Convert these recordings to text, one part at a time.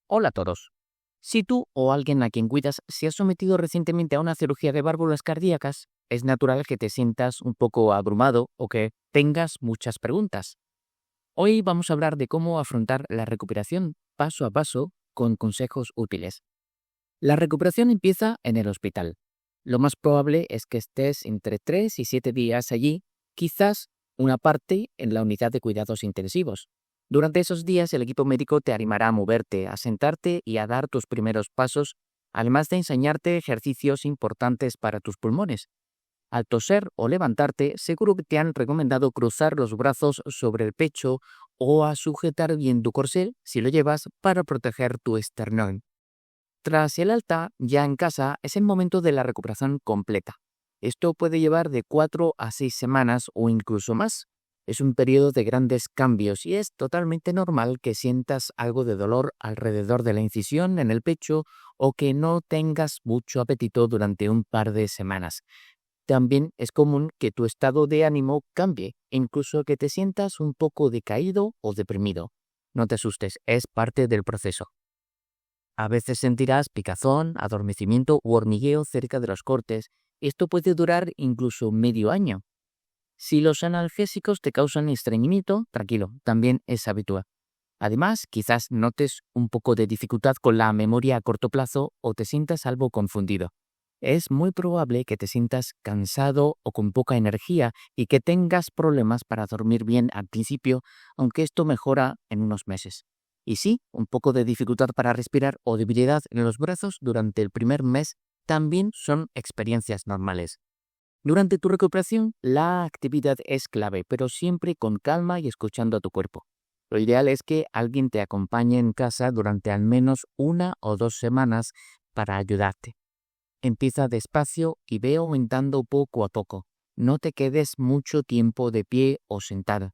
Hola a todos. Si tú o alguien a quien cuidas se ha sometido recientemente a una cirugía de válvulas cardíacas, es natural que te sientas un poco abrumado o que tengas muchas preguntas. Hoy vamos a hablar de cómo afrontar la recuperación paso a paso con consejos útiles. La recuperación empieza en el hospital. Lo más probable es que estés entre 3 y 7 días allí, quizás una parte en la unidad de cuidados intensivos. Durante esos días el equipo médico te animará a moverte, a sentarte y a dar tus primeros pasos, además de enseñarte ejercicios importantes para tus pulmones. Al toser o levantarte, seguro que te han recomendado cruzar los brazos sobre el pecho o a sujetar bien tu corsé si lo llevas para proteger tu esternón. Tras el alta, ya en casa, es el momento de la recuperación completa. Esto puede llevar de 4 a 6 semanas o incluso más. Es un periodo de grandes cambios y es totalmente normal que sientas algo de dolor alrededor de la incisión en el pecho o que no tengas mucho apetito durante un par de semanas. También es común que tu estado de ánimo cambie, incluso que te sientas un poco decaído o deprimido. No te asustes, es parte del proceso. A veces sentirás picazón, adormecimiento u hormigueo cerca de los cortes. Esto puede durar incluso medio año. Si los analgésicos te causan estreñimiento, tranquilo, también es habitual. Además, quizás notes un poco de dificultad con la memoria a corto plazo o te sientas algo confundido. Es muy probable que te sientas cansado o con poca energía y que tengas problemas para dormir bien al principio, aunque esto mejora en unos meses. Y sí, un poco de dificultad para respirar o debilidad en los brazos durante el primer mes también son experiencias normales. Durante tu recuperación, la actividad es clave, pero siempre con calma y escuchando a tu cuerpo. Lo ideal es que alguien te acompañe en casa durante al menos 1 o 2 semanas para ayudarte. Empieza despacio y ve aumentando poco a poco. No te quedes mucho tiempo de pie o sentado.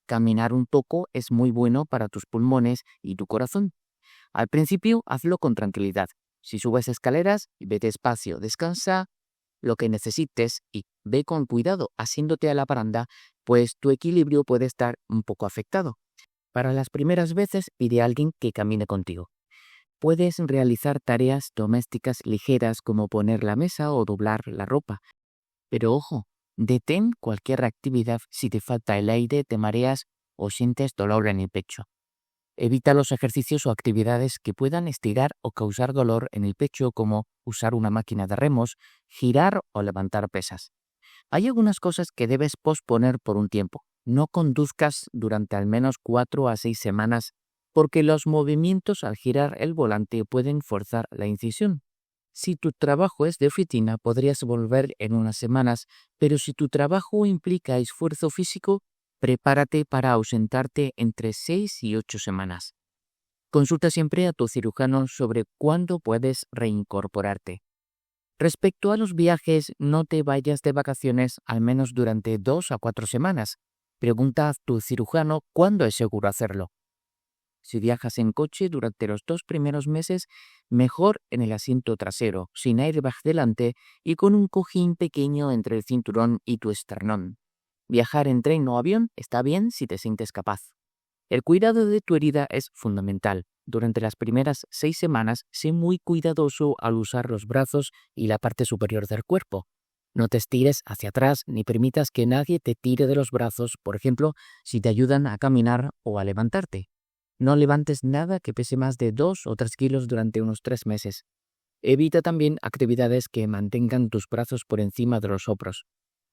Caminar un poco es muy bueno para tus pulmones y tu corazón. Al principio, hazlo con tranquilidad. Si subes escaleras, ve despacio, descansa lo que necesites y ve con cuidado haciéndote a la baranda, pues tu equilibrio puede estar un poco afectado. Para las primeras veces, pide a alguien que camine contigo. Puedes realizar tareas domésticas ligeras como poner la mesa o doblar la ropa. Pero ojo, detén cualquier actividad si te falta el aire, te mareas o sientes dolor en el pecho. Evita los ejercicios o actividades que puedan estirar o causar dolor en el pecho como usar una máquina de remos, girar o levantar pesas. Hay algunas cosas que debes posponer por un tiempo. No conduzcas durante al menos 4 a 6 semanas porque los movimientos al girar el volante pueden forzar la incisión. Si tu trabajo es de oficina, podrías volver en unas semanas, pero si tu trabajo implica esfuerzo físico, prepárate para ausentarte entre 6 y 8 semanas. Consulta siempre a tu cirujano sobre cuándo puedes reincorporarte. Respecto a los viajes, no te vayas de vacaciones al menos durante 2 a 4 semanas. Pregunta a tu cirujano cuándo es seguro hacerlo. Si viajas en coche durante los 2 primeros meses, mejor en el asiento trasero, sin airbag delante y con un cojín pequeño entre el cinturón y tu esternón. Viajar en tren o avión está bien si te sientes capaz. El cuidado de tu herida es fundamental. Durante las primeras 6 semanas, sé muy cuidadoso al usar los brazos y la parte superior del cuerpo. No te estires hacia atrás ni permitas que nadie te tire de los brazos, por ejemplo, si te ayudan a caminar o a levantarte. No levantes nada que pese más de 2 o 3 kilos durante unos 3 meses. Evita también actividades que mantengan tus brazos por encima de los hombros.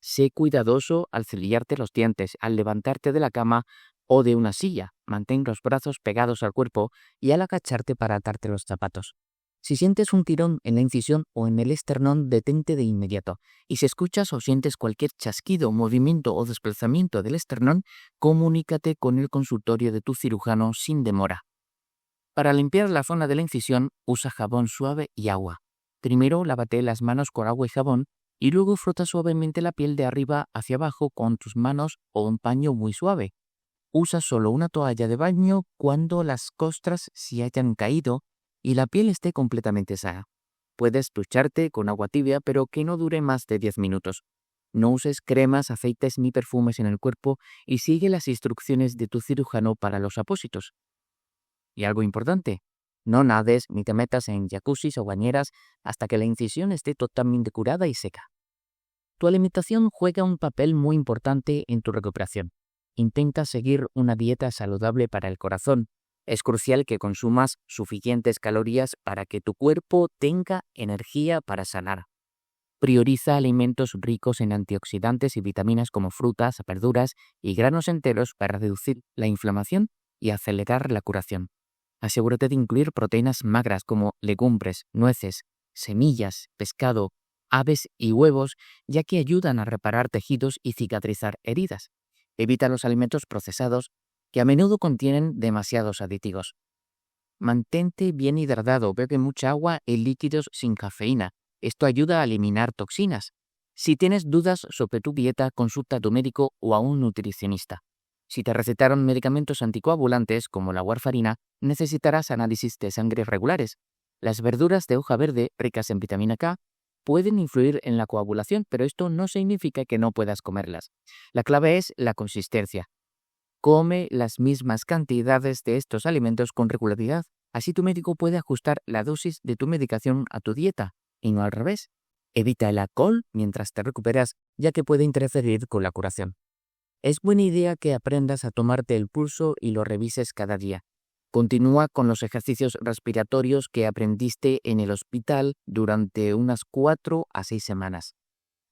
Sé cuidadoso al cepillarte los dientes, al levantarte de la cama o de una silla. Mantén los brazos pegados al cuerpo y al agacharte para atarte los zapatos. Si sientes un tirón en la incisión o en el esternón, detente de inmediato. Y si escuchas o sientes cualquier chasquido, movimiento o desplazamiento del esternón, comunícate con el consultorio de tu cirujano sin demora. Para limpiar la zona de la incisión, usa jabón suave y agua. Primero lávate las manos con agua y jabón y luego frota suavemente la piel de arriba hacia abajo con tus manos o un paño muy suave. Usa solo una toalla de baño cuando las costras se hayan caído y la piel esté completamente sana. Puedes ducharte con agua tibia, pero que no dure más de 10 minutos. No uses cremas, aceites ni perfumes en el cuerpo y sigue las instrucciones de tu cirujano para los apósitos. Y algo importante, No nades ni te metas en jacuzzis o bañeras hasta que la incisión esté totalmente curada y seca. Tu alimentación juega un papel muy importante en tu recuperación. Intenta seguir una dieta saludable para el corazón. Es crucial que consumas suficientes calorías para que tu cuerpo tenga energía para sanar. Prioriza alimentos ricos en antioxidantes y vitaminas como frutas, verduras y granos enteros para reducir la inflamación y acelerar la curación. Asegúrate de incluir proteínas magras como legumbres, nueces, semillas, pescado, aves y huevos, ya que ayudan a reparar tejidos y cicatrizar heridas. Evita los alimentos procesados que a menudo contienen demasiados aditivos. Mantente bien hidratado, bebe mucha agua y líquidos sin cafeína. Esto ayuda a eliminar toxinas. Si tienes dudas sobre tu dieta, consulta a tu médico o a un nutricionista. Si te recetaron medicamentos anticoagulantes como la warfarina, necesitarás análisis de sangre regulares. Las verduras de hoja verde, ricas en vitamina K, pueden influir en la coagulación, pero esto no significa que no puedas comerlas. La clave es la consistencia. Come las mismas cantidades de estos alimentos con regularidad. Así tu médico puede ajustar la dosis de tu medicación a tu dieta, y no al revés. Evita el alcohol mientras te recuperas, ya que puede interferir con la curación. Es buena idea que aprendas a tomarte el pulso y lo revises cada día. Continúa con los ejercicios respiratorios que aprendiste en el hospital durante unas 4 a 6 semanas.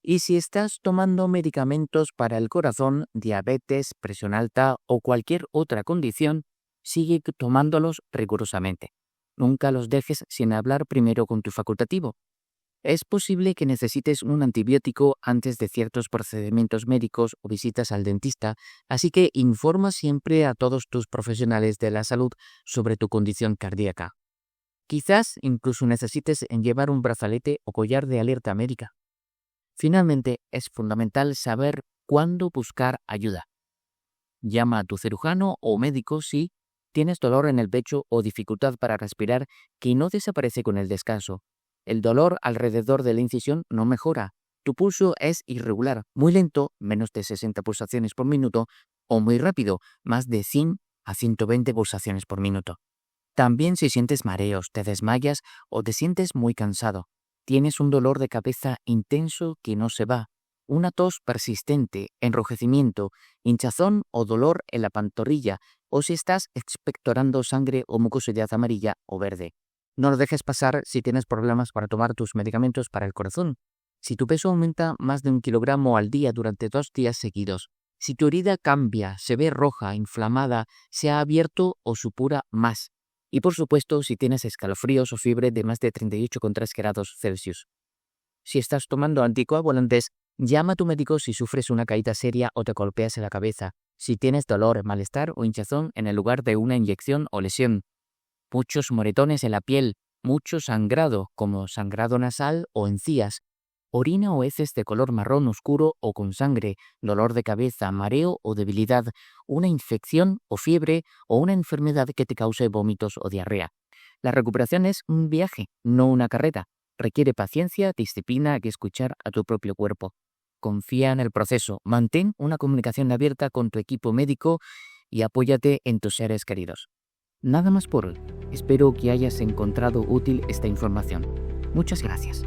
Y si estás tomando medicamentos para el corazón, diabetes, presión alta o cualquier otra condición, sigue tomándolos rigurosamente. Nunca los dejes sin hablar primero con tu facultativo. Es posible que necesites un antibiótico antes de ciertos procedimientos médicos o visitas al dentista, así que informa siempre a todos tus profesionales de la salud sobre tu condición cardíaca. Quizás incluso necesites llevar un brazalete o collar de alerta médica. Finalmente, es fundamental saber cuándo buscar ayuda. Llama a tu cirujano o médico si tienes dolor en el pecho o dificultad para respirar que no desaparece con el descanso. El dolor alrededor de la incisión no mejora. Tu pulso es irregular, muy lento, menos de 60 pulsaciones por minuto, o muy rápido, más de 100 a 120 pulsaciones por minuto. También si sientes mareos, te desmayas o te sientes muy cansado. Tienes un dolor de cabeza intenso que no se va, una tos persistente, enrojecimiento, hinchazón o dolor en la pantorrilla, o si estás expectorando sangre o mucosidad amarilla o verde. No lo dejes pasar si tienes problemas para tomar tus medicamentos para el corazón. Si tu peso aumenta más de 1 kilogramo al día durante 2 días seguidos, si tu herida cambia, se ve roja, inflamada, se ha abierto o supura más. Y por supuesto, si tienes escalofríos o fiebre de más de 38,3 grados Celsius. Si estás tomando anticoagulantes, llama a tu médico si sufres una caída seria o te golpeas en la cabeza, si tienes dolor, malestar o hinchazón en el lugar de una inyección o lesión. Muchos moretones en la piel, mucho sangrado, como sangrado nasal o encías, orina o heces de color marrón oscuro o con sangre, dolor de cabeza, mareo o debilidad, una infección o fiebre o una enfermedad que te cause vómitos o diarrea. La recuperación es un viaje, no una carrera. Requiere paciencia, disciplina y escuchar a tu propio cuerpo. Confía en el proceso, mantén una comunicación abierta con tu equipo médico y apóyate en tus seres queridos. Nada más por hoy. Espero que hayas encontrado útil esta información. Muchas gracias.